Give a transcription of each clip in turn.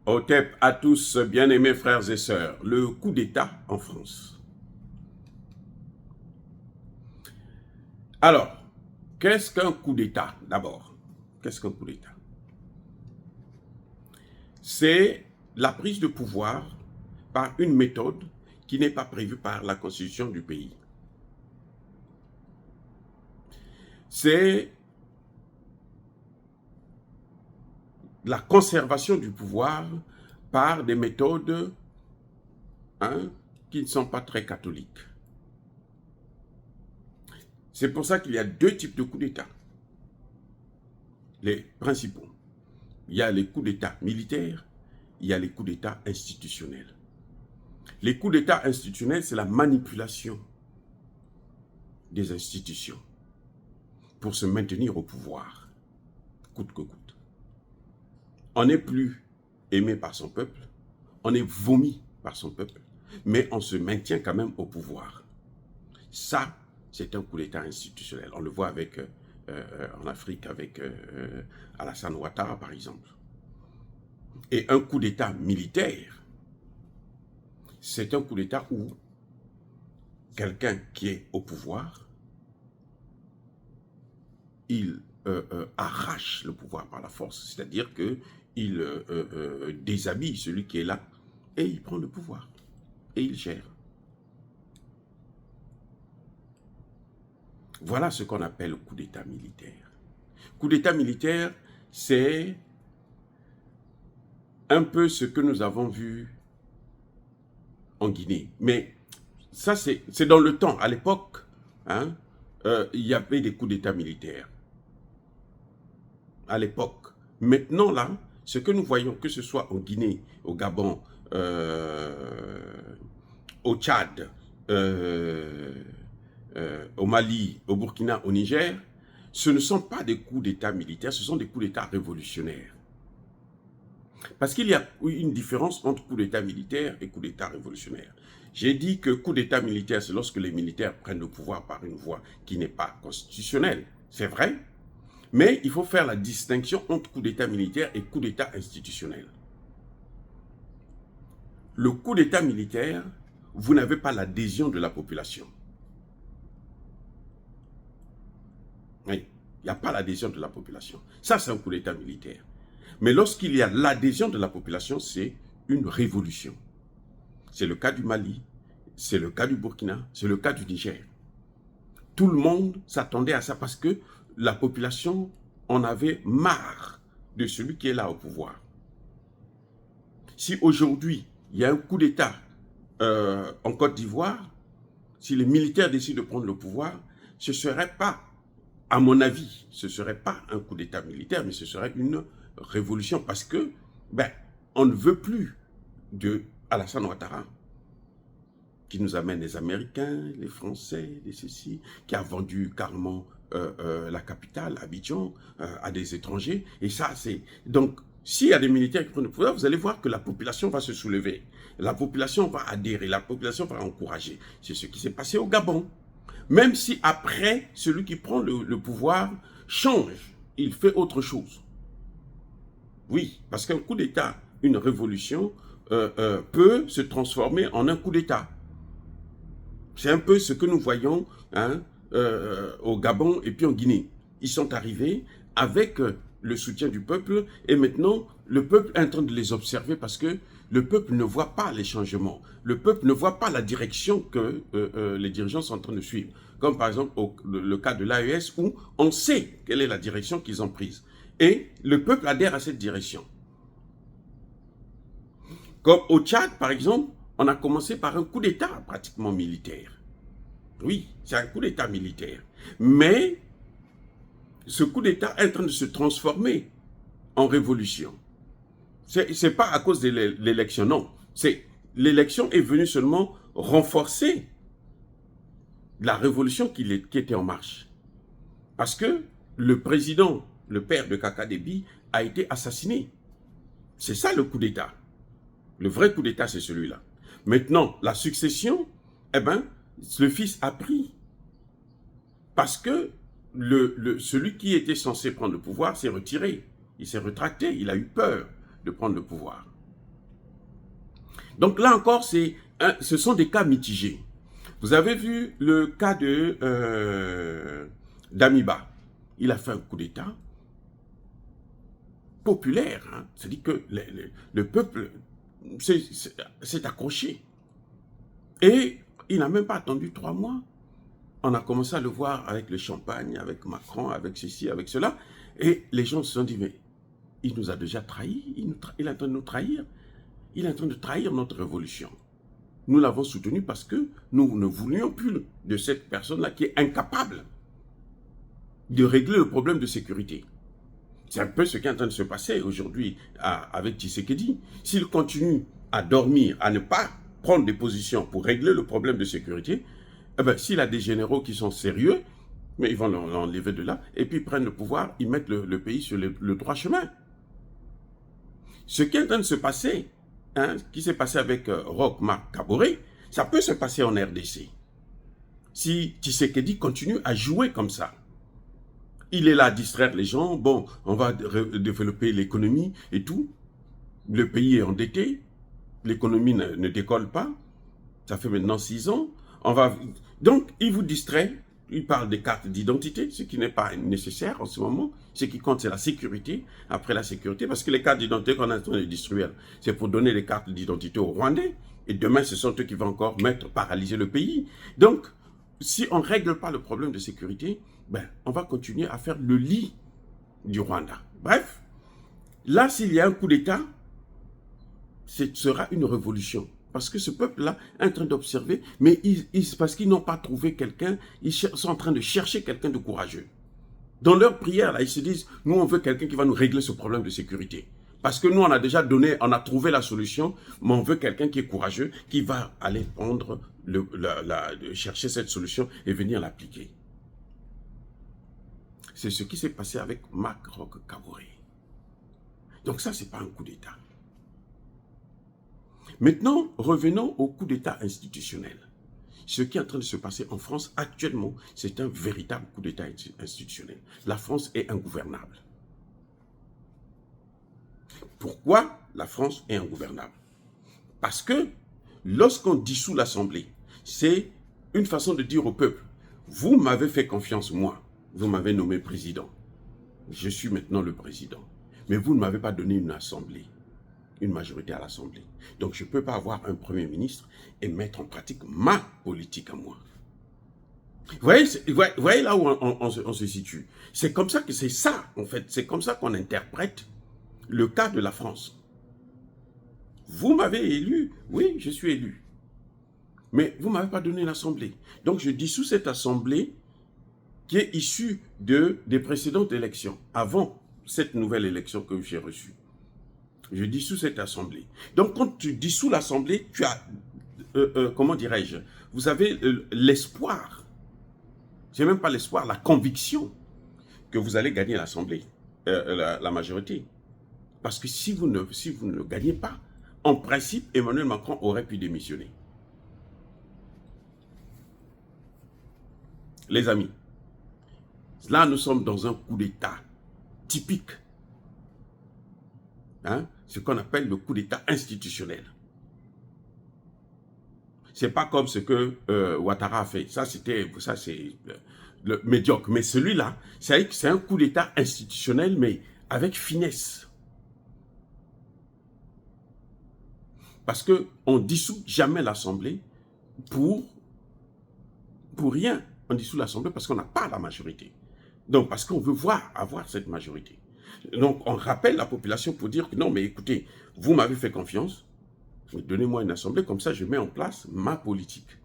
Otep à tous, bien-aimés frères et sœurs, le coup d'État en France. Alors, qu'est-ce qu'un coup d'État d'abord? Qu'est-ce qu'un coup d'État? C'est la prise de pouvoir par une méthode qui n'est pas prévue par la constitution du pays. C'est la conservation du pouvoir par des méthodes qui ne sont pas très catholiques. C'est pour ça qu'il y a deux types de coups d'État. Les principaux. Il y a les coups d'État militaires, il y a les coups d'État institutionnels. Les coups d'État institutionnels, c'est la manipulation des institutions pour se maintenir au pouvoir, coûte que coûte. On n'est plus aimé par son peuple, on est vomi par son peuple, mais on se maintient quand même au pouvoir. Ça, c'est un coup d'État institutionnel. On le voit avec, en Afrique avec Alassane Ouattara, par exemple. Et un coup d'État militaire, c'est un coup d'État où quelqu'un qui est au pouvoir, il arrache le pouvoir par la force, c'est-à-dire qu'il déshabille celui qui est là et il prend le pouvoir et il gère. Voilà ce qu'on appelle le coup d'État militaire. Coup d'État militaire, c'est un peu ce que nous avons vu en Guinée. Mais ça, c'est dans le temps. À l'époque, il y avait des coups d'État militaires. À l'époque. Maintenant, là, ce que nous voyons, que ce soit en Guinée, au Gabon, au Tchad, au Mali, au Burkina, au Niger, ce ne sont pas des coups d'État militaires, ce sont des coups d'État révolutionnaires. Parce qu'il y a une différence entre coup d'État militaire et coup d'État révolutionnaire. J'ai dit que coup d'État militaire, c'est lorsque les militaires prennent le pouvoir par une voie qui n'est pas constitutionnelle. C'est vrai, mais il faut faire la distinction entre coup d'État militaire et coup d'État institutionnel. Le coup d'État militaire, vous n'avez pas l'adhésion de la population. Oui, il n'y a pas l'adhésion de la population. Ça, c'est un coup d'État militaire. Mais lorsqu'il y a l'adhésion de la population, c'est une révolution. C'est le cas du Mali, c'est le cas du Burkina, c'est le cas du Niger. Tout le monde s'attendait à ça parce que la population en avait marre de celui qui est là au pouvoir. Si aujourd'hui, il y a un coup d'État en Côte d'Ivoire, si les militaires décident de prendre le pouvoir, ce ne serait pas, à mon avis, ce ne serait pas un coup d'État militaire, mais ce serait une révolution parce que, on ne veut plus de Alassane Ouattara qui nous amène les Américains, les Français, les ceci, qui a vendu carrément la capitale, Abidjan, à des étrangers. Et ça, c'est... Donc, s'il y a des militaires qui prennent le pouvoir, vous allez voir que la population va se soulever. La population va adhérer, la population va encourager. C'est ce qui s'est passé au Gabon. Même si après, celui qui prend le pouvoir change, il fait autre chose. Oui, parce qu'un coup d'État, une révolution, peut se transformer en un coup d'État. C'est un peu ce que nous voyons au Gabon et puis en Guinée. Ils sont arrivés avec le soutien du peuple et maintenant le peuple est en train de les observer parce que le peuple ne voit pas les changements. Le peuple ne voit pas la direction que les dirigeants sont en train de suivre. Comme par exemple le cas de l'AES où on sait quelle est la direction qu'ils ont prise. Et le peuple adhère à cette direction. Comme au Tchad, par exemple, on a commencé par un coup d'État pratiquement militaire. Oui, c'est un coup d'État militaire. Mais ce coup d'État est en train de se transformer en révolution. Ce n'est pas à cause de l'élection, non. L'élection est venue seulement renforcer la révolution qui était en marche. Parce que le président, le père de Kaka Déby, a été assassiné. C'est ça le coup d'État. Le vrai coup d'État, c'est celui-là. Maintenant, la succession, le fils a pris. Parce que celui qui était censé prendre le pouvoir s'est retiré. Il s'est rétracté, il a eu peur de prendre le pouvoir. Donc là encore, ce sont des cas mitigés. Vous avez vu le cas d'Amiba. Il a fait un coup d'État populaire. Hein. C'est-à-dire que le peuple s'est accroché. Et il n'a même pas attendu 3 mois. On a commencé à le voir avec le champagne, avec Macron, avec ceci, avec cela. Et les gens se sont dit, mais il nous a déjà trahis, il est en train de nous trahir. Il est en train de trahir notre révolution. Nous l'avons soutenu parce que nous ne voulions plus de cette personne-là qui est incapable de régler le problème de sécurité. C'est un peu ce qui est en train de se passer aujourd'hui avec Tshisekedi. S'il continue à dormir, à ne pas prendre des positions pour régler le problème de sécurité, eh bien, s'il a des généraux qui sont sérieux, mais ils vont l'enlever de là, et puis ils prennent le pouvoir, ils mettent le pays sur le droit chemin. Ce qui est en train de se passer, hein, qui s'est passé avec Roch Marc Kaboré, ça peut se passer en RDC. Si Tshisekedi continue à jouer comme ça, il est là à distraire les gens, bon, on va développer l'économie et tout, le pays est endetté, l'économie ne décolle pas, ça fait maintenant 6 ans, donc il vous distrait, il parle des cartes d'identité, ce qui n'est pas nécessaire en ce moment, ce qui compte c'est la sécurité, après la sécurité, parce que les cartes d'identité qu'on est en train de distribuer, c'est pour donner les cartes d'identité aux Rwandais, et demain ce sont eux qui vont encore paralyser le pays. Donc, si on ne règle pas le problème de sécurité, ben, on va continuer à faire le lit du Rwanda. Bref, là, s'il y a un coup d'État, ce sera une révolution. Parce que ce peuple-là est en train d'observer, mais parce qu'ils n'ont pas trouvé quelqu'un, ils sont en train de chercher quelqu'un de courageux. Dans leur prière, là, ils se disent, nous, on veut quelqu'un qui va nous régler ce problème de sécurité. Parce que nous, on a déjà donné, on a trouvé la solution, mais on veut quelqu'un qui est courageux, qui va aller prendre, chercher cette solution et venir l'appliquer. C'est ce qui s'est passé avec Marc Roch Kaboré. Donc ça, ce n'est pas un coup d'État. Maintenant, revenons au coup d'État institutionnel. Ce qui est en train de se passer en France actuellement, c'est un véritable coup d'État institutionnel. La France est ingouvernable. Pourquoi la France est ingouvernable? Parce que lorsqu'on dissout l'Assemblée, c'est une façon de dire au peuple, vous m'avez fait confiance, moi, vous m'avez nommé président. Je suis maintenant le président. Mais vous ne m'avez pas donné une assemblée, une majorité à l'Assemblée. Donc je ne peux pas avoir un Premier ministre et mettre en pratique ma politique à moi. Vous voyez là où on se situe. C'est comme ça que c'est ça, en fait. C'est comme ça qu'on interprète le cas de la France. Vous m'avez élu, oui, je suis élu. Mais vous ne m'avez pas donné l'Assemblée. Donc je dissous cette Assemblée qui est issue des précédentes élections, avant cette nouvelle élection que j'ai reçue. Je dissous cette Assemblée. Donc quand tu dissous l'Assemblée, tu as, comment dirais-je, vous avez l'espoir, c'est même pas l'espoir, la conviction que vous allez gagner l'Assemblée, la majorité. Parce que si vous ne le gagnez pas, en principe, Emmanuel Macron aurait pu démissionner. Les amis, là nous sommes dans un coup d'État typique. Hein? Ce qu'on appelle le coup d'État institutionnel. C'est pas comme ce que Ouattara a fait. Ça c'est le médiocre. Mais celui-là, c'est un coup d'État institutionnel, mais avec finesse. Parce qu'on ne dissout jamais l'Assemblée pour rien. On dissout l'Assemblée parce qu'on n'a pas la majorité. Donc, parce qu'on veut avoir cette majorité. Donc, on rappelle la population pour dire que non, mais écoutez, vous m'avez fait confiance, donnez-moi une assemblée, comme ça je mets en place ma politique.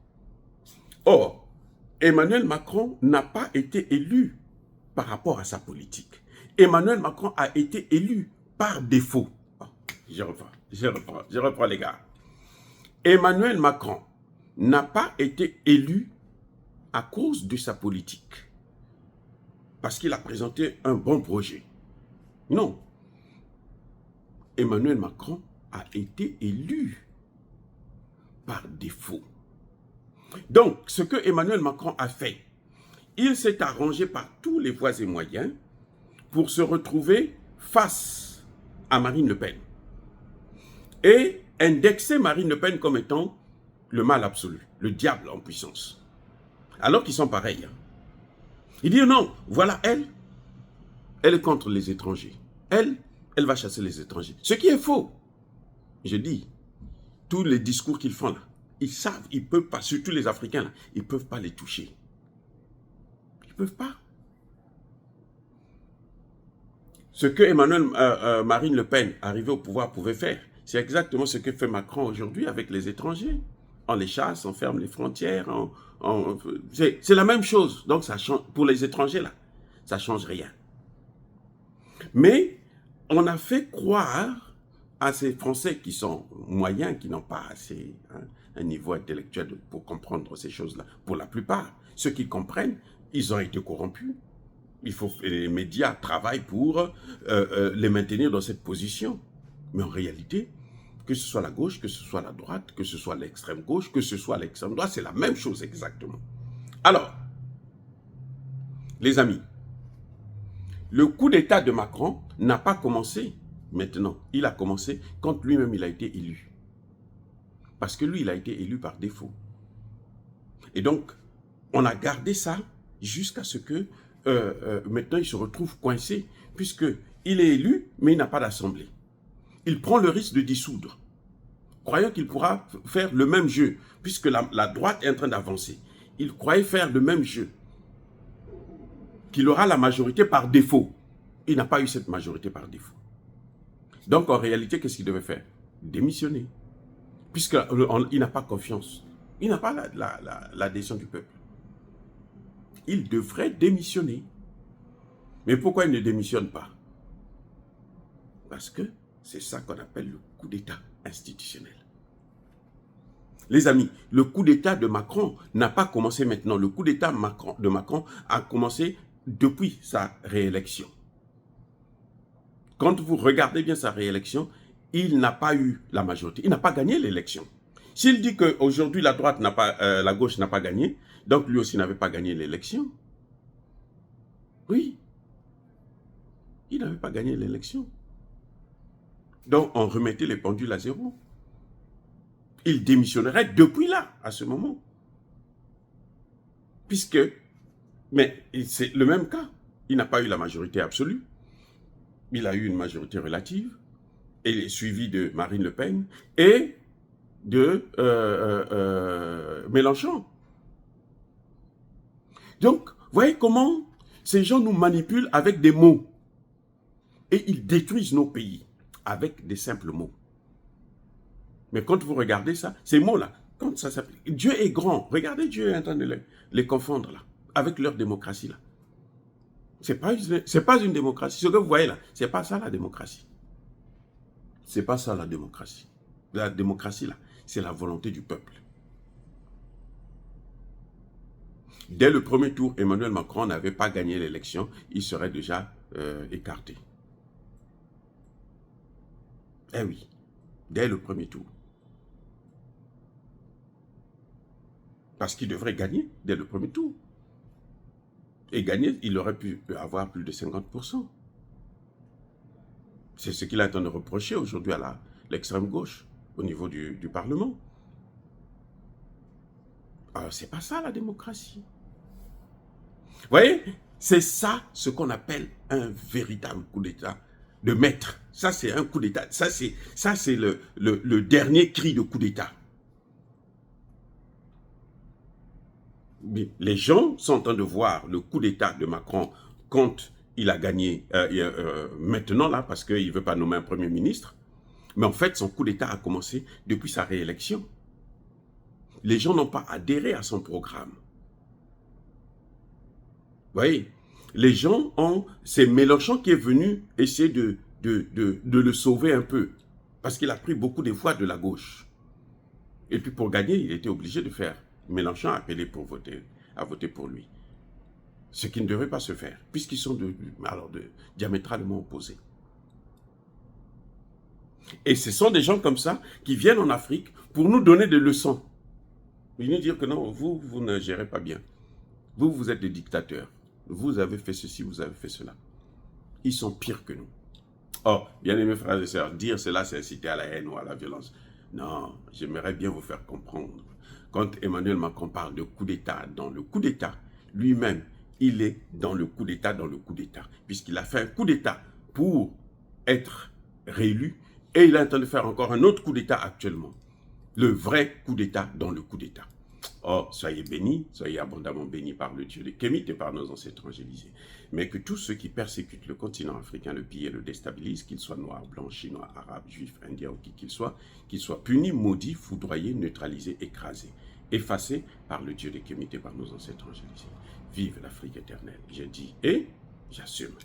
Or, Emmanuel Macron n'a pas été élu par rapport à sa politique. Emmanuel Macron a été élu par défaut. Oh, je reprends les gars. Emmanuel Macron n'a pas été élu à cause de sa politique. Parce qu'il a présenté un bon projet. Non. Emmanuel Macron a été élu par défaut. Donc, ce que Emmanuel Macron a fait, il s'est arrangé par tous les voies et moyens pour se retrouver face à Marine Le Pen. Et indexé Marine Le Pen comme étant le mal absolu, le diable en puissance. Alors qu'ils sont pareils. Hein. Il dit non, voilà elle est contre les étrangers. Elle va chasser les étrangers. Ce qui est faux. Je dis, tous les discours qu'ils font là, ils savent, ils ne peuvent pas, surtout les Africains là, ils ne peuvent pas les toucher. Ils ne peuvent pas. Ce que Marine Le Pen, arrivée au pouvoir, pouvait faire, c'est exactement ce que fait Macron aujourd'hui avec les étrangers. On les chasse, on ferme les frontières, c'est la même chose. Donc ça change, pour les étrangers là, ça ne change rien. Mais on a fait croire à ces Français qui sont moyens, qui n'ont pas assez un niveau intellectuel pour comprendre ces choses-là. Pour la plupart, ceux qui comprennent, ils ont été corrompus. Il faut que les médias travaillent pour les maintenir dans cette position. Mais en réalité, que ce soit la gauche, que ce soit la droite, que ce soit l'extrême gauche, que ce soit l'extrême droite, c'est la même chose exactement. Alors, les amis, le coup d'État de Macron n'a pas commencé maintenant. Il a commencé quand lui-même il a été élu. Parce que lui, il a été élu par défaut. Et donc, on a gardé ça jusqu'à ce que maintenant il se retrouve coincé, puisqu'il est élu, mais il n'a pas d'assemblée. Il prend le risque de dissoudre, croyant qu'il pourra faire le même jeu, puisque la droite est en train d'avancer. Il croyait faire le même jeu, qu'il aura la majorité par défaut. Il n'a pas eu cette majorité par défaut. Donc en réalité, qu'est-ce qu'il devait faire? Démissionner. Puisqu'il n'a pas confiance. Il n'a pas l'adhésion du peuple. Il devrait démissionner. Mais pourquoi il ne démissionne pas? Parce que c'est ça qu'on appelle le coup d'État institutionnel. Les amis, le coup d'État de Macron n'a pas commencé maintenant. Le coup d'État de Macron a commencé depuis sa réélection. Quand vous regardez bien sa réélection, il n'a pas eu la majorité. Il n'a pas gagné l'élection. S'il dit qu'aujourd'hui la gauche n'a pas gagné, donc lui aussi n'avait pas gagné l'élection. Oui. Il n'avait pas gagné l'élection. Donc on remettait les pendules à zéro. Il démissionnerait depuis là, à ce moment. Mais c'est le même cas. Il n'a pas eu la majorité absolue. Il a eu une majorité relative. Et il est suivi de Marine Le Pen et de Mélenchon. Donc, voyez comment ces gens nous manipulent avec des mots. Et ils détruisent nos pays avec des simples mots. Mais quand vous regardez ça, ces mots-là, quand ça s'applique, Dieu est grand. Regardez, Dieu est en train de les confondre là, avec leur démocratie là. C'est pas une démocratie. Ce que vous voyez là, c'est pas ça la démocratie. C'est pas ça la démocratie. La démocratie là, c'est la volonté du peuple. Dès le premier tour, Emmanuel Macron n'avait pas gagné l'élection, il serait déjà écarté. Eh oui, dès le premier tour. Parce qu'il devrait gagner dès le premier tour. Et gagner, il aurait pu avoir plus de 50%. C'est ce qu'il est en train de reprocher aujourd'hui à l'extrême gauche, au niveau du Parlement. Alors, c'est pas ça la démocratie. Vous voyez, c'est ça ce qu'on appelle un véritable coup d'État de maître. Ça, c'est un coup d'État. Ça, c'est le dernier cri de coup d'État. Les gens sont en train de voir le coup d'État de Macron quand il a gagné maintenant, là, parce qu'il ne veut pas nommer un Premier ministre. Mais en fait, son coup d'État a commencé depuis sa réélection. Les gens n'ont pas adhéré à son programme. Vous voyez, les gens ont... C'est Mélenchon qui est venu essayer de le sauver un peu. Parce qu'il a pris beaucoup de voix de la gauche. Et puis pour gagner, il était obligé de faire. Mélenchon a appelé à voter pour lui. Ce qui ne devrait pas se faire, puisqu'ils sont diamétralement opposés. Et ce sont des gens comme ça qui viennent en Afrique pour nous donner des leçons. Ils nous disent que non, vous ne gérez pas bien. Vous êtes des dictateurs. Vous avez fait ceci, vous avez fait cela. Ils sont pires que nous. Oh, bien aimés frères et sœurs, dire cela, c'est inciter à la haine ou à la violence. Non, j'aimerais bien vous faire comprendre. Quand Emmanuel Macron parle de coup d'État dans le coup d'État, lui-même, il est dans le coup d'État dans le coup d'État, puisqu'il a fait un coup d'État pour être réélu, et il est en train de faire encore un autre coup d'État actuellement. Le vrai coup d'État dans le coup d'État. Oh, soyez bénis, soyez abondamment bénis par le Dieu de Kémite et par nos ancêtres angélisés. Mais que tous ceux qui persécutent le continent africain, le pillent et le déstabilisent, qu'ils soient noirs, blancs, chinois, arabes, juifs, indiens ou qui qu'ils soient punis, maudits, foudroyés, neutralisés, écrasés, effacés par le Dieu de Kémite et par nos ancêtres angélisés. Vive l'Afrique éternelle, j'ai dit et j'assume.